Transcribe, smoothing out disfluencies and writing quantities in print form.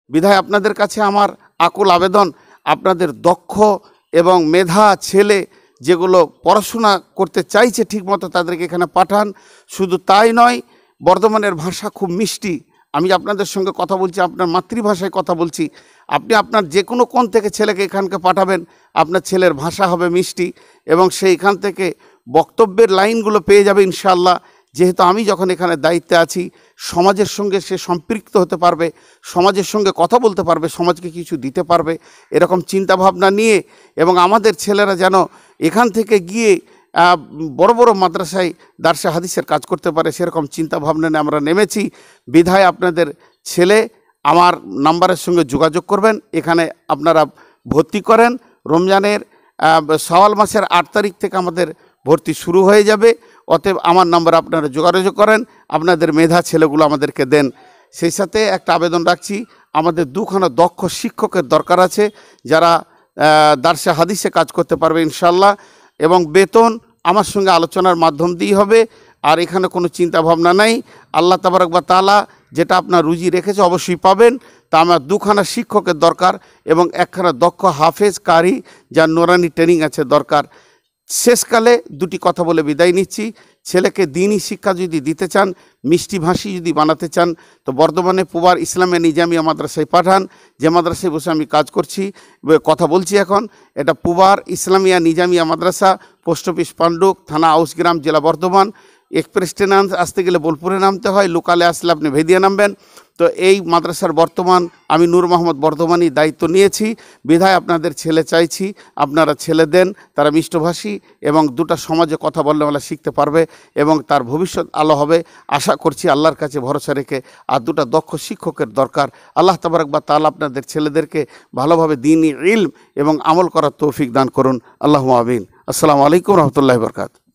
বিধায় আপনাদের কাছে আমার আকুল আবেদন, আপনাদের দক্ষ এবং মেধা ছেলে যেগুলো পড়াশোনা করতে চাইছে ঠিকমতো তাদেরকে এখানে পাঠান। শুধু তাই নয়, বর্ধমানের ভাষা খুব মিষ্টি। আমি আপনাদের সঙ্গে কথা বলছি, আপনার মাতৃভাষায় কথা বলছি। আপনি আপনার যে কোনো কোণ থেকে ছেলেকে এখানকে পাঠাবেন, আপনার ছেলের ভাষা হবে মিষ্টি এবং সেইখান থেকে বক্তব্যের লাইনগুলো পেয়ে যাবে ইনশাআল্লাহ। যেহেতু আমি যখন এখানে দায়িত্বে আছি, সমাজের সঙ্গে সে সম্পৃক্ত হতে পারবে, সমাজের সঙ্গে কথা বলতে পারবে, সমাজকে কিছু দিতে পারবে, এরকম চিন্তাভাবনা নিয়ে এবং আমাদের ছেলেরা যেন এখান থেকে গিয়ে বড় বড় মাদ্রাসায় দারসে হাদিসের কাজ করতে পারে, সেরকম চিন্তাভাবনা নিয়ে আমরা নেমেছি। বিধায় আপনাদের ছেলে আমার নাম্বারের সঙ্গে যোগাযোগ করবেন, এখানে আপনারা ভর্তি করেন। রমজানের শাওয়াল মাসের 8 তারিখ থেকে আমাদের ভর্তি শুরু হয়ে যাবে। অতএব আমার নাম্বারে আপনারা যোগাযোগ করেন, আপনাদের মেধা ছেলেগুলো আমাদেরকে দেন। সেই সাথে একটা আবেদন রাখছি, আমাদের 2খানা দক্ষ শিক্ষকের দরকার আছে যারা দারসে হাদিসে কাজ করতে পারবে ইনশাআল্লাহ, এবং বেতন আমার সঙ্গে আলোচনার মাধ্যম দিয়েই হবে। আর এখানে কোনো চিন্তা ভাবনা নাই, আল্লাহ তাবারক ওয়া তাআলা যেটা আপনার রুজি রেখেছে অবশ্যই পাবেন। তা আমার 2খানা শিক্ষকের দরকার এবং 1খানা দক্ষ হাফেজ কারি যার নুরানি ট্রেনিং আছে দরকার। শেষকালে 2টি কথা বলে বিদায় নিচ্ছি। ছেলেকে দ্বীনি শিক্ষা যদি দিতে চান, মিষ্টি ভাষী যদি বানাতে চান, তো বর্ধমানে পুবার ইসলামিয়া নিজামিয়া মাদ্রাসায় পাঠান, যে মাদ্রাসায় বসে আমি কাজ করছি, কথা বলছি এখন। এটা পুবার ইসলামিয়া নিজামিয়া মাদ্রাসা, পোস্ট অফিস পান্ডুক, থানা আউসগ্রাম, জেলা বর্ধমান। এক্সপ্রেস ট্রেনে আসতে গেলে বোলপুরে নামতে হয়, লোকালে আসলে আপনি ভেদিয়া নামবেন। তো এই মাদ্রাসার বর্তমান আমি নূর মোহাম্মদ বর্ধমানই দায়িত্ব নিয়েছি। বিধায় আপনাদের ছেলে চাইছি, আপনারা ছেলে দেন, তারা মিষ্টভাষী এবং 2টা সমাজে কথা বললে ওরা শিখতে পারবে এবং তার ভবিষ্যৎ আলো হবে আশা করছি আল্লাহর কাছে ভরসা রেখে। আর 2টা দক্ষ শিক্ষকের দরকার। আল্লাহ তাবারক ওয়া তাআলা আপনাদের ছেলেদেরকে ভালোভাবে দ্বীনি ইলম এবং আমল করার তৌফিক দান করুন। আল্লাহুম্মা আমিন। আসসালামু আলাইকুম ওয়া রাহমাতুল্লাহি ওয়া বারাকাতুহু।